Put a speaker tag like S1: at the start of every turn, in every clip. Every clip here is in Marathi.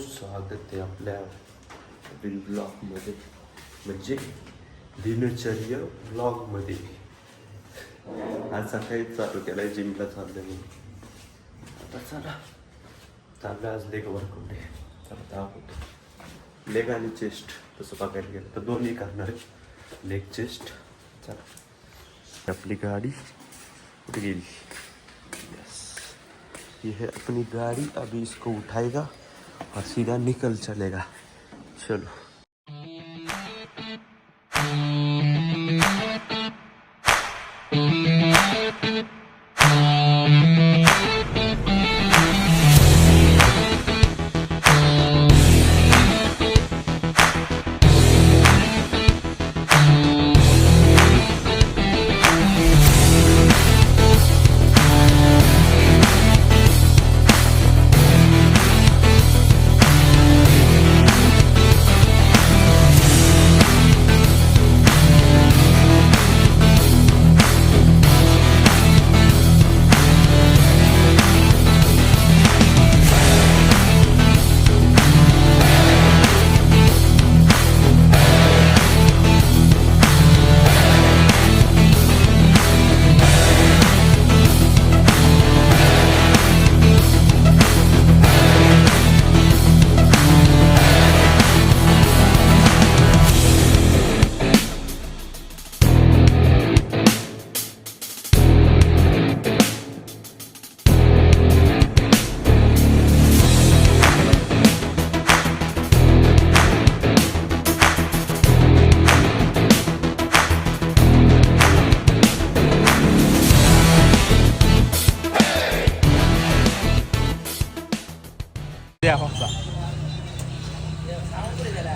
S1: स्वागत आहे आपल्या नवीन ब्लॉगमध्ये, म्हणजे दिनचर्या ब्लॉगमध्ये. आज सकाळी चालू केलाय, जिमला चाललोय मी. आता चाललं आज लेग वर्कआउट आहे. चला दाखवतो. लेग आणि चेस्ट तसं बघायला गेलं तर दोन्ही करणार आहे, लेग चेस्ट. चला आपली गाडी कुठे गेली? यस, ये है अपनी गाड़ी. अभी इसको उठाएगा और सीधा निकल चलेगा. चलो.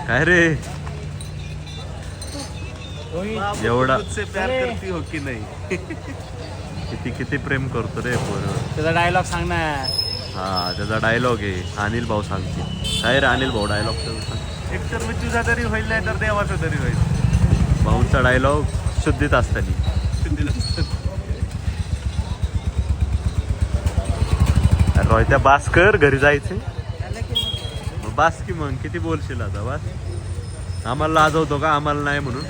S1: काय रे एवढा
S2: से प्यार करती हो की नाही?
S1: किती प्रेम करतो रे पोर.
S2: त्याचा डायलॉग सांग ना.
S1: हा, त्याचा डायलॉग आहे. अनिल भाऊ सांगते. काय रे अनिल भाऊ डायलॉग
S2: एक तर मी तुझा तरी होईल, नाही तर देवाचा तरी होईल.
S1: भाऊचा डायलॉग शुद्धीत असताना. रोहित्या बास्कर घरी जायचे. बास की मग किती बोलशील आता. बास, आम्हाला लाजवतो का आम्हाला नाही म्हणून?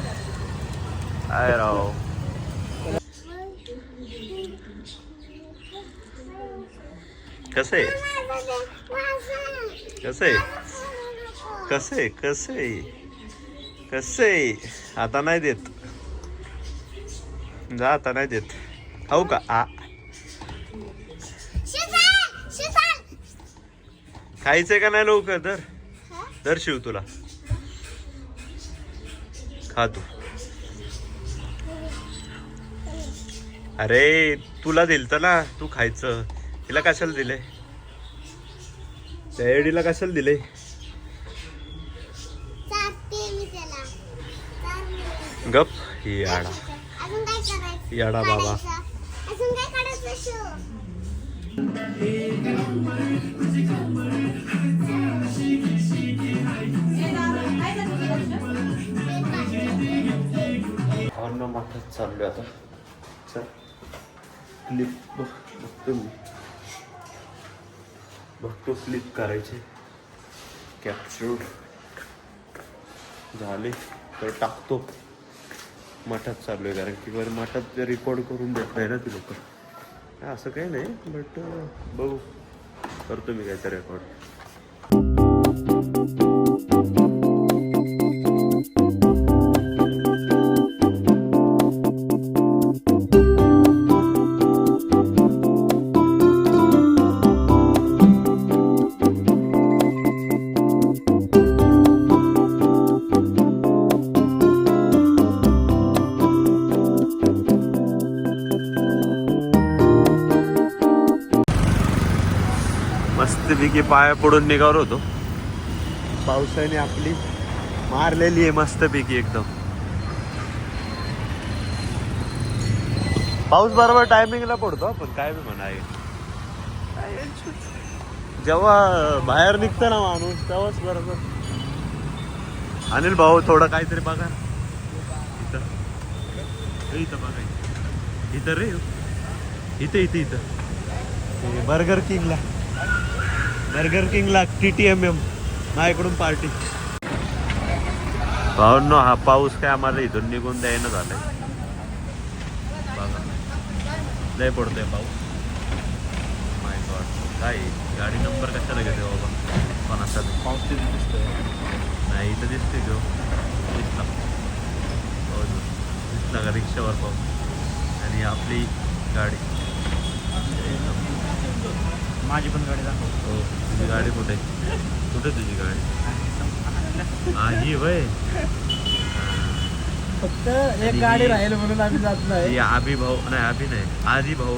S1: काय राव. कसे कसे कसे कसे कसे आता नाही देत जा, आता नाही देत. हो का? खायचंय का नाही लवकर? दर शिव तुला खा तू. अरे तुला दिलत ना, तू खायचं. तिला कशाला दिले? त्या एडीला कशाला दिले? गप ही याडा बाबा. अन्न माठात चाललोय आता. चल क्लिप बघतो क्लिप करायचे. कॅप्चर झाले तर टाकतो. मठात चाललोय कारण की बरं मठात रेकॉर्ड करून देत नाही ना ती लोक. असं काही नाही, बट बघू करतो मी काहीतरी रेकॉर्ड. मस्तपैकी पाया पडून निघालो होतो. पावसाने आपली मारलेली आहे मस्तपैकी एकदम. पाऊस बरोबर टायमिंगला पडतो, पण काय बी म्हणा. जेव्हा बाहेर निघतं ना माणूस तेव्हाच बरोबर. अनिल भाऊ थोडं काहीतरी बघा इथं बघा. इथं रे इथं बर्गर किंगला TTMM माझ्याकडून पार्टी. भावांनो हा पाऊस काय आम्हाला इथून निघून द्यायला झालाय. बघा लय पडतोय पाऊस. माय गॉड काय गाडी नंबर कशाला घेते बाबा कोणाचा
S2: पाऊस तिथे दिसतोय.
S1: नाही इथं दिसते तो दिसला हो दिसला का रिक्षावर पाऊस आणि आपली गाडी.
S2: माझी पण गाडी दाखव.
S1: हो तुझी गाडी कुठे कुठे तुझी गाडी हा ही वय
S2: फक्त
S1: आणि
S2: एक गाडी
S1: ही-
S2: राहील म्हणून आम्ही जात नाही.
S1: ही आभी भाऊ नाही आभी नाही आधी भाऊ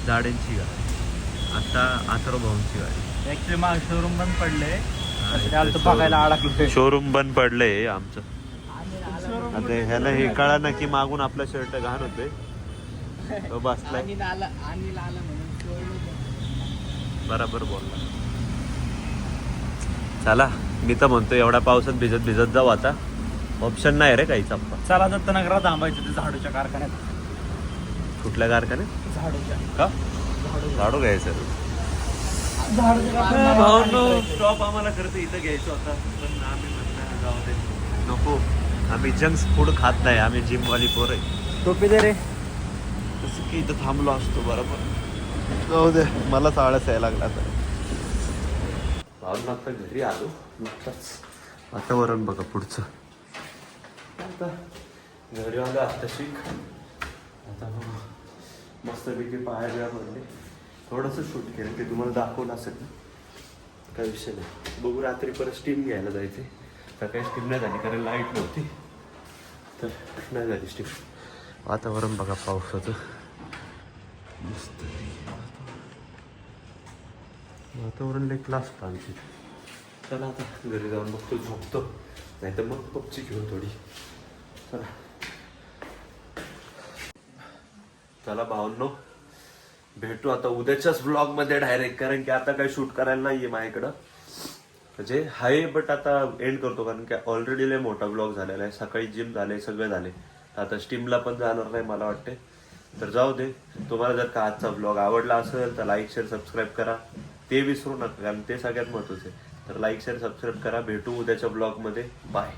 S1: जाडेंची गाडी आता आथरो भाऊंची गाडी.
S2: ऍक्च्युली माझं शोरूम बंद पडले तर बघायला अडकलो.
S1: शोरूम बंद पडलंय आमचं. आता ह्याला हे कळा ना की मागून आपला शर्ट घाण होते तो बसलाय. बरोबर बोलला. चला मी तर म्हणतो एवढ्या पावसात भिजत भिजत जाऊ आता. ऑप्शन नाही रे काहीच आपण.
S2: चला दत्तनगरात थांबायचं ते झाडूच्या कारखान्यात.
S1: कुठल्या कारखान्यात
S2: झाडूच्या
S1: का झाडू घ्यायचं.
S2: झाडूच्या
S1: स्टॉप आम्हाला खरं तर इथं घ्यायचं होता पण आम्ही म्हटलं जाऊ दे नको. आम्ही जंक्स फूड खात नाही आम्ही जिमवाली पोर आहे.
S2: टोपी दे रे.
S1: तसं की इथं थांबलो असतो बरोबर. जाऊ दे मला आळस यायला लागला तर. आता घरी आलो नुकताच. वातावरण बघा पुढचं. आता घरी आलो आता शिक. आता मस्तपैकी पाया बिया पडले. थोडंसं शूट केलं ते तुम्हाला दाखवलं असेल ना काय विषय नाही. बघू रात्री परत स्टीम घ्यायला जायचे. सकाळी स्टीम नाही झाली कारण लाईट नव्हती तर नाही झाली स्टीम. वातावरण बघा पावसाचं मस्त. वातावरण लई क्लास आमची. चला आता घरी जाऊन बघतो झोपतो नाही तर मग पबची घेऊ थोडी. चला चला भावांनो भेटू आता उद्याच्याच ब्लॉग मध्ये डायरेक्ट. कारण की आता काही शूट करायला नाहीये माझ्याकडं म्हणजे हाय बट आता एंड करतो कारण की ऑलरेडी लय मोठा ब्लॉग झालेला आहे. सकाळी जिम झाले सगळं झाले. आता स्टीमला पण जाणार नाही मला वाटते तर जाऊ दे. तुम्हाला जर का आजचा ब्लॉग आवडला असेल तर लाईक शेअर सबस्क्राईब करा ते विसरू नका कारण ते सगळ्यात महत्त्वाचं आहे. तर लाईक शेअर सबस्क्राईब करा. भेटू उद्याच्या ब्लॉग मध्ये. बाय.